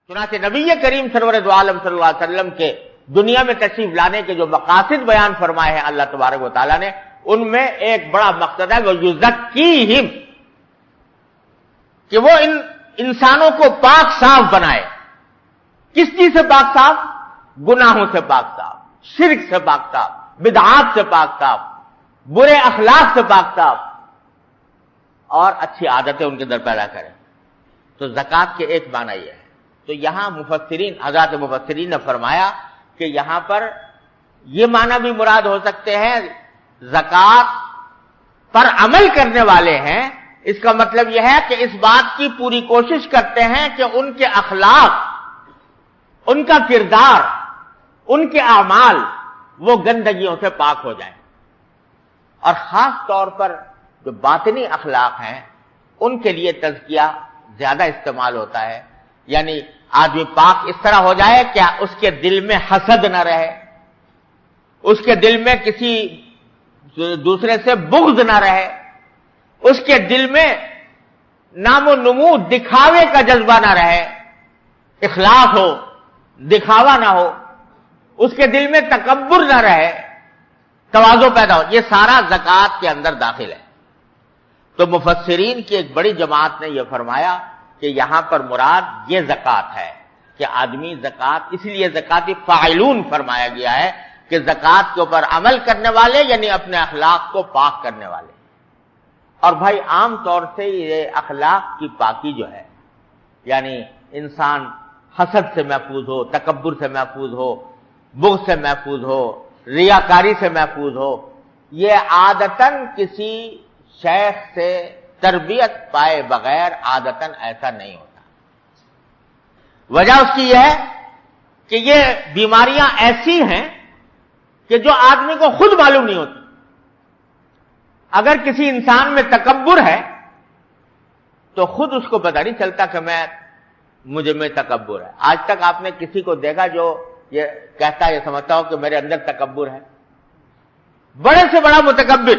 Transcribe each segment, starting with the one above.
چنانچہ نبی کریم سرور دو عالم صلی اللہ علیہ وسلم کے دنیا میں تشریف لانے کے جو مقاصد بیان فرمائے ہیں اللہ تبارک و تعالیٰ نے، ان میں ایک بڑا مقصد ہے وہ یزکیہم، کہ وہ ان انسانوں کو پاک صاف بنائے۔ کس چیز سے پاک صاف؟ گناہوں سے پاک صاف، شرک سے پاک صاف، بدعات سے پاک صاف، برے اخلاق سے پاک صاف، اور اچھی عادتیں ان کے اندر پیدا کریں۔ تو زکوٰۃ کے ایک معنی یہ ہے۔ تو یہاں مفسرین، حضرات مفسرین نے فرمایا کہ یہاں پر یہ معنی بھی مراد ہو سکتے ہیں، زکوٰۃ پر عمل کرنے والے ہیں، اس کا مطلب یہ ہے کہ اس بات کی پوری کوشش کرتے ہیں کہ ان کے اخلاق، ان کا کردار، ان کے اعمال وہ گندگیوں سے پاک ہو جائیں، اور خاص طور پر جو باطنی اخلاق ہیں ان کے لیے تزکیہ زیادہ استعمال ہوتا ہے۔ یعنی آدمی پاک اس طرح ہو جائے کہ اس کے دل میں حسد نہ رہے، اس کے دل میں کسی دوسرے سے بغض نہ رہے، اس کے دل میں نام و نمود دکھاوے کا جذبہ نہ رہے، اخلاص ہو، دکھاوا نہ ہو، اس کے دل میں تکبر نہ رہے، تواضع پیدا ہو، یہ سارا زکوٰۃ کے اندر داخل ہے۔ تو مفسرین کی ایک بڑی جماعت نے یہ فرمایا کہ یہاں پر مراد یہ زکوٰۃ ہے کہ آدمی زکوٰۃ، اس لیے زکوٰۃ فاعلون فرمایا گیا ہے کہ زکوٰۃ کے اوپر عمل کرنے والے، یعنی اپنے اخلاق کو پاک کرنے والے۔ اور بھائی عام طور سے یہ اخلاق کی پاکی جو ہے، یعنی انسان حسد سے محفوظ ہو، تکبر سے محفوظ ہو، بغض سے محفوظ ہو، ریاکاری سے محفوظ ہو، یہ عادتاً کسی شیخ سے تربیت پائے بغیر عادتاً ایسا نہیں ہوتا۔ وجہ اس کی یہ ہے کہ یہ بیماریاں ایسی ہیں کہ جو آدمی کو خود معلوم نہیں ہوتی۔ اگر کسی انسان میں تکبر ہے تو خود اس کو پتہ نہیں چلتا کہ مجھے میں تکبر ہے۔ آج تک آپ نے کسی کو دیکھا جو یہ کہتا ہے، یہ سمجھتا ہو کہ میرے اندر تکبر ہے؟ بڑے سے بڑا متکبر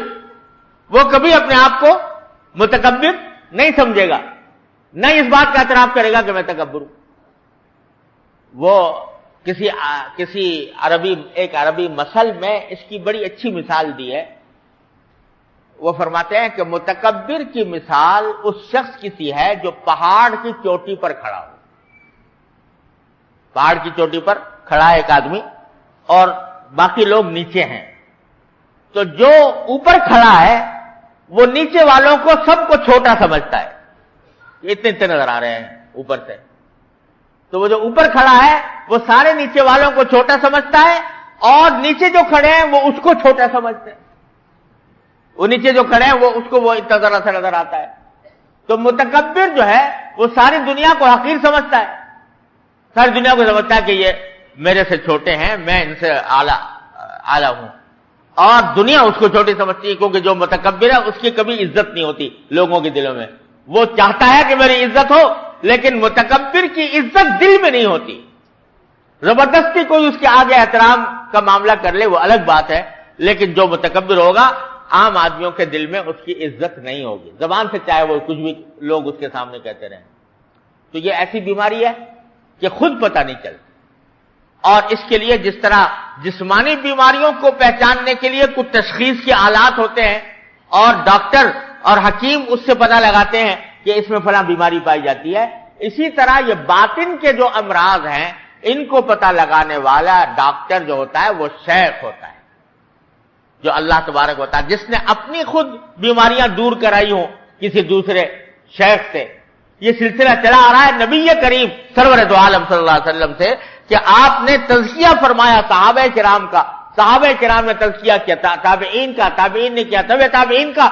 وہ کبھی اپنے آپ کو متکبر نہیں سمجھے گا، نہ اس بات کا اعتراف کرے گا کہ میں تکبر ہوں۔ وہ ایک عربی مثل میں اس کی بڑی اچھی مثال دی ہے۔ وہ فرماتے ہیں کہ متکبر کی مثال اس شخص کی سی ہے جو پہاڑ کی چوٹی پر کھڑا ہو۔ پہاڑ کی چوٹی پر کھڑا ہے ایک آدمی اور باقی لوگ نیچے ہیں، تو جو اوپر کھڑا ہے وہ نیچے والوں کو سب کو چھوٹا سمجھتا ہے، اتنے نظر آ رہے ہیں اوپر سے، تو وہ جو اوپر کھڑا ہے وہ سارے نیچے والوں کو چھوٹا سمجھتا ہے، اور نیچے جو کھڑے ہیں وہ اس کو چھوٹا سمجھتے ہیں۔ وہ نیچے جو کھڑے ہیں وہ اس کو وہ اتنا ذرا سا نظر آتا ہے۔ تو متکبر جو ہے وہ ساری دنیا کو حقیر سمجھتا ہے، ساری دنیا کو سمجھتا ہے کہ یہ میرے سے چھوٹے ہیں، میں ان سے اعلیٰ ہوں، اور دنیا اس کو چھوٹی سمجھتی ہے، کیونکہ جو متکبر ہے اس کی کبھی عزت نہیں ہوتی لوگوں کے دلوں میں۔ وہ چاہتا ہے کہ میری عزت ہو، لیکن متکبر کی عزت دل میں نہیں ہوتی۔ زبردستی کوئی اس کے آگے احترام کا معاملہ کر لے وہ الگ بات ہے، لیکن جو متکبر ہوگا عام آدمیوں کے دل میں اس کی عزت نہیں ہوگی، زبان سے چاہے وہ کچھ بھی لوگ اس کے سامنے کہتے رہیں۔ تو یہ ایسی بیماری ہے کہ خود پتہ نہیں چلتا۔ اور اس کے لیے جس طرح جسمانی بیماریوں کو پہچاننے کے لیے کچھ تشخیص کے آلات ہوتے ہیں اور ڈاکٹر اور حکیم اس سے پتہ لگاتے ہیں کہ اس میں فلاں بیماری پائی جاتی ہے، اسی طرح یہ باطن کے جو امراض ہیں ان کو پتہ لگانے والا ڈاکٹر جو ہوتا ہے وہ شیخ ہوتا ہے، جو اللہ تبارک ہوتا ہے، جس نے اپنی خود بیماریاں دور کرائی ہوں کسی دوسرے شیخ سے۔ یہ سلسلہ چلا آ رہا ہے نبی کریم سرور دو عالم صلی اللہ علیہ وسلم سے کہ آپ نے تزکیہ فرمایا صحابہ کرام کا، صحابہ کرام نے تزکیہ کیا، تابعین کا، تابعین نے کیا، تابعین کا،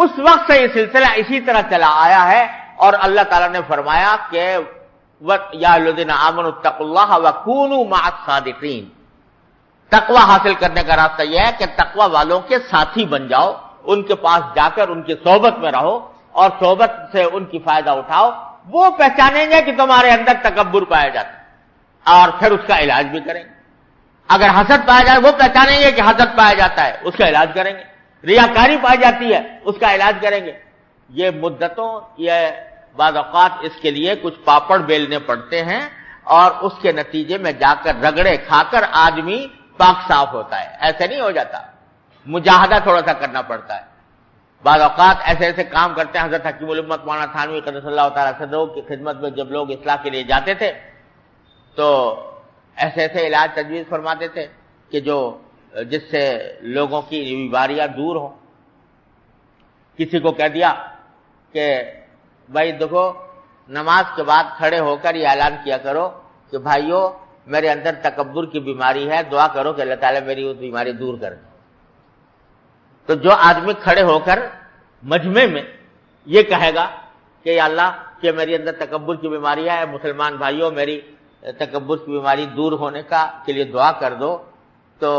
اس وقت سے یہ سلسلہ اسی طرح چلا آیا ہے۔ اور اللہ تعالیٰ نے فرمایا کہ یا الذین آمنوا اتقوا اللہ وکونوا مع الصادقین، تقوی حاصل کرنے کا راستہ یہ ہے کہ تقوی والوں کے ساتھی بن جاؤ، ان کے پاس جا کر ان کی صحبت میں رہو اور صحبت سے ان کی فائدہ اٹھاؤ، وہ پہچانیں گے کہ تمہارے اندر تکبر پایا جاتا ہے اور پھر اس کا علاج بھی کریں گے۔ اگر حسد پایا جائے وہ پہچانیں گے کہ حسد پایا جاتا ہے، اس کا علاج کریں گے۔ ریاکاری پائی جاتی ہے اس کا علاج کریں گے۔ یہ مدتوں، یہ بعض اوقات اس کے لیے کچھ پاپڑ بیلنے پڑتے ہیں اور اس کے نتیجے میں جا کر رگڑے کھا کر آدمی پاک صاف ہوتا ہے. ایسے نہیں ہو جاتا, مجاہدہ تھوڑا سا کرنا پڑتا ہے. بعض اوقات ایسے ایسے کام کرتے ہیں. حضرت حکیم الامت مولانا تھانوی قدس اللہ تعالیٰ صدرہ کی خدمت میں جب لوگ اصلاح کے لیے جاتے تھے تو ایسے ایسے علاج تجویز فرماتے تھے کہ جس سے لوگوں کی بیماریاں دور ہوں. کسی کو کہہ دیا کہ بھائی دیکھو نماز کے بعد کھڑے ہو کر یہ اعلان کیا کرو کہ بھائیو میرے اندر تکبر کی بیماری ہے, دعا کرو کہ اللہ تعالیٰ میری وہ بیماری دور کر دے. تو جو آدمی کھڑے ہو کر مجمع میں یہ کہے گا کہ یا اللہ کہ میری اندر تکبر کی بیماری ہے, مسلمان بھائیوں میری تکبر کی بیماری دور ہونے کے لیے دعا کر دو, تو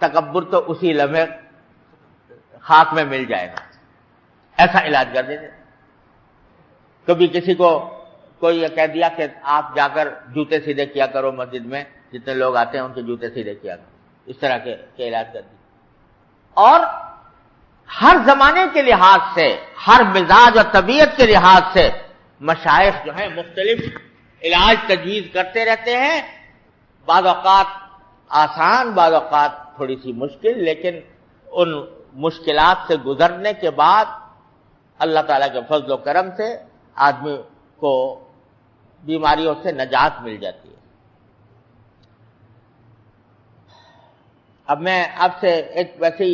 تکبر تو اسی لمحے خاک میں مل جائے گا. ایسا علاج کر دیتے. کبھی کسی کو کوئی یہ کہہ دیا کہ آپ جا کر جوتے سیدھے کیا کرو, مسجد میں جتنے لوگ آتے ہیں ان کے جوتے سیدھے کیا کرو. اس طرح کے علاج کر دیے. اور ہر زمانے کے لحاظ سے, ہر مزاج اور طبیعت کے لحاظ سے مشائخ جو ہیں مختلف علاج تجویز کرتے رہتے ہیں. بعض اوقات آسان, بعض اوقات تھوڑی سی مشکل, لیکن ان مشکلات سے گزرنے کے بعد اللہ تعالیٰ کے فضل و کرم سے آدمی کو بیماریوں سے نجات مل جاتی ہے. اب میں آپ سے ایک ویسی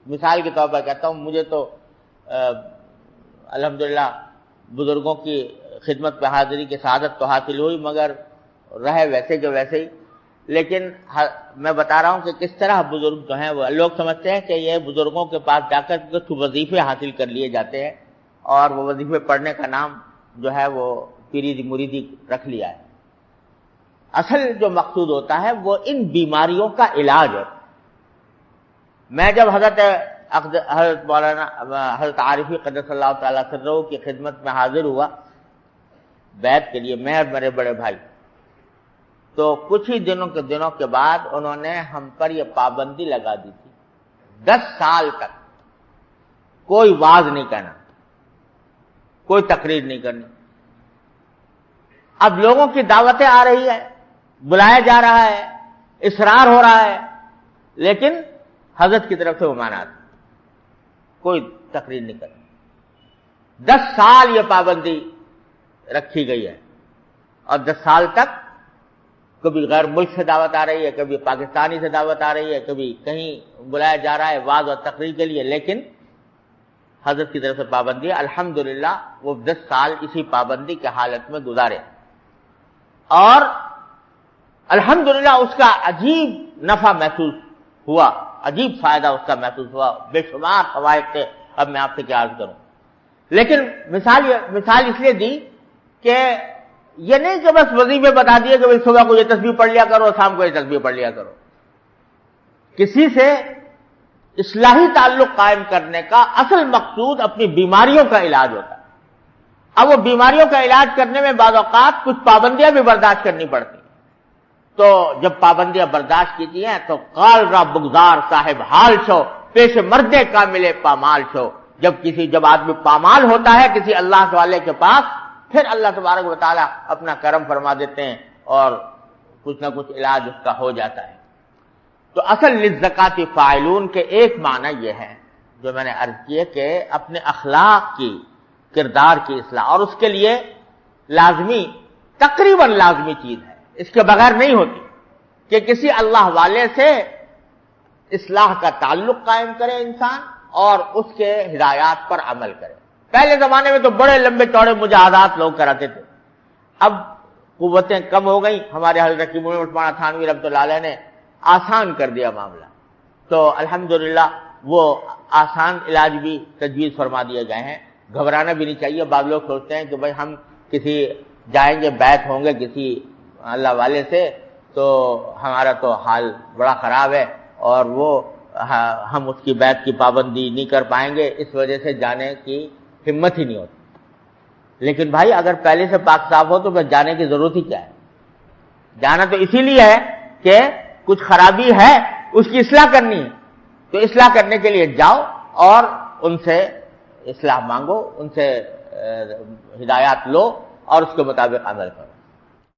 مثال کے طور پر کہتا ہوں, مجھے تو الحمدللہ بزرگوں کی خدمت پہ حاضری کی سعادت تو حاصل ہوئی, مگر رہے ویسے کے ویسے ہی. لیکن میں بتا رہا ہوں کہ کس طرح بزرگ جو ہیں وہ لوگ سمجھتے ہیں کہ یہ بزرگوں کے پاس جا کر کچھ وظیفے حاصل کر لیے جاتے ہیں اور وہ وظیفے پڑھنے کا نام جو ہے وہ پیری مریدی رکھ لیا ہے. اصل جو مقصود ہوتا ہے وہ ان بیماریوں کا علاج ہے. میں جب حضرت مولانا حضرت عارفی قدس اللہ تعالیٰ سرہ کی خدمت میں حاضر ہوا بیعت کے لیے, میں اور میرے بڑے بھائی, تو کچھ ہی دنوں کے بعد انہوں نے ہم پر یہ پابندی لگا دی تھی 10 سال تک کوئی واعظ نہیں کہنا, کوئی تقریر نہیں کرنی. اب لوگوں کی دعوتیں آ رہی ہے, بلایا جا رہا ہے, اصرار ہو رہا ہے, لیکن حضرت کی طرف سے ممانعت, کوئی تقریر نہیں کرنی. 10 سال یہ پابندی رکھی گئی ہے, اور 10 سال تک کبھی غیر ملک سے دعوت آ رہی ہے, کبھی پاکستانی سے دعوت آ رہی ہے, کبھی کہیں بلایا جا رہا ہے وعظ اور تقریر کے لیے, لیکن حضرت کی طرف سے پابندی ہے. الحمدللہ وہ 10 سال اسی پابندی کے حالت میں گزارے, اور الحمدللہ اس کا عجیب نفع محسوس ہوا, عجیب فائدہ اس کا محسوس ہوا, بے شمار فوائد تھے. اب میں آپ سے کیا عرض کروں. لیکن مثال اس لیے دی کہ یہ نہیں کہ بس وظیفے بتا دیے کہ بھائی صبح کو یہ تسبیح پڑھ لیا کرو, شام کو یہ تسبیح پڑھ لیا کرو. کسی سے اصلاحی تعلق قائم کرنے کا اصل مقصود اپنی بیماریوں کا علاج ہوتا ہے. اب وہ بیماریوں کا علاج کرنے میں بعض اوقات کچھ پابندیاں بھی برداشت کرنی پڑتی ہیں. تو جب پابندیاں برداشت کیتی ہیں تو قال را بگزار صاحب حال شو, پیش مردے کا ملے پامال شو. جب آدمی پامال ہوتا ہے کسی اللہ والے کے پاس, پھر اللہ تبارک و تعالیٰ اپنا کرم فرما دیتے ہیں اور کچھ نہ کچھ علاج اس کا ہو جاتا ہے. تو اصل للزکاۃ فاعلون کے ایک معنی یہ ہے جو میں نے عرض کیے کہ اپنے اخلاق کی, کردار کی اصلاح, اور اس کے لیے لازمی, تقریباً لازمی چیز ہے, اس کے بغیر نہیں ہوتی, کہ کسی اللہ والے سے اصلاح کا تعلق قائم کرے انسان اور اس کے ہدایات پر عمل کرے. پہلے زمانے میں تو بڑے لمبے چوڑے مجاہدات لوگ کراتے تھے, اب قوتیں کم ہو گئیں. ہمارے حضرت حکیم الامت مولانا تھانوی رحمۃ اللہ علیہ نے آسان کر دیا معاملہ, تو الحمدللہ وہ آسان علاج بھی تجویز فرما دیے گئے ہیں. گھبرانا بھی نہیں چاہیے. بعض لوگ سوچتے ہیں کہ بھائی ہم کسی جائیں گے, بیعت ہوں گے کسی اللہ والے سے, تو ہمارا تو حال بڑا خراب ہے اور وہ ہم اس کی بیعت کی پابندی نہیں کر پائیں گے, اس وجہ سے جانے کی ہمت ہی نہیں ہوتی. لیکن بھائی اگر پہلے سے پاک صاف ہو تو پھر جانے کی ضرورت ہی کیا ہے. جانا تو اسی لیے ہے کہ کچھ خرابی ہے, اس کی اصلاح کرنی ہے, تو اصلاح کرنے کے لیے جاؤ اور ان سے اصلاح مانگو, ان سے ہدایات لو اور اس کے مطابق عمل کرو.